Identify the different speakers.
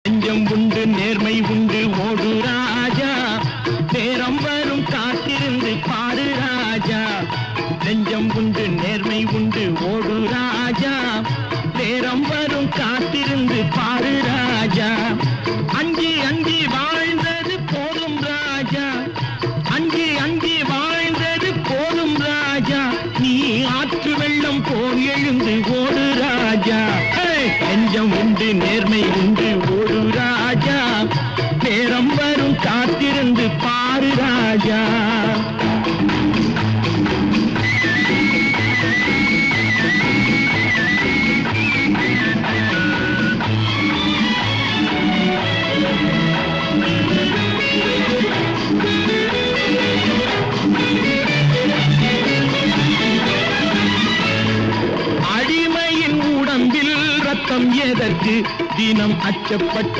Speaker 1: நெஞ்சம் உண்டு நேர்மை உண்டு ஓடு ராஜா, நேரம் வரும் காத்திருந்து பாரு ராஜா. நெஞ்சம் உண்டு நேர்மை உண்டு ஓடு ராஜா, நேரம் வரும் காத்திருந்து பாரு ராஜா. அஞ்சி அஞ்சி வாழ்ந்தது போதும் ராஜா, அஞ்சி அஞ்சி வாழ்ந்தது போதும் ராஜா. நீ ஆற்று வெள்ளம் போல் எழுந்து ஓடு ராஜா. நெஞ்சம் உண்டு நேர்மை உண்டு ஓடு ராஜா, நேரம் வரும் காத்திருந்து பாரு ராஜா. அடிமையின் உடம்பில் ரத்தம் எதற்கு, தினம் அச்சப்பட்ட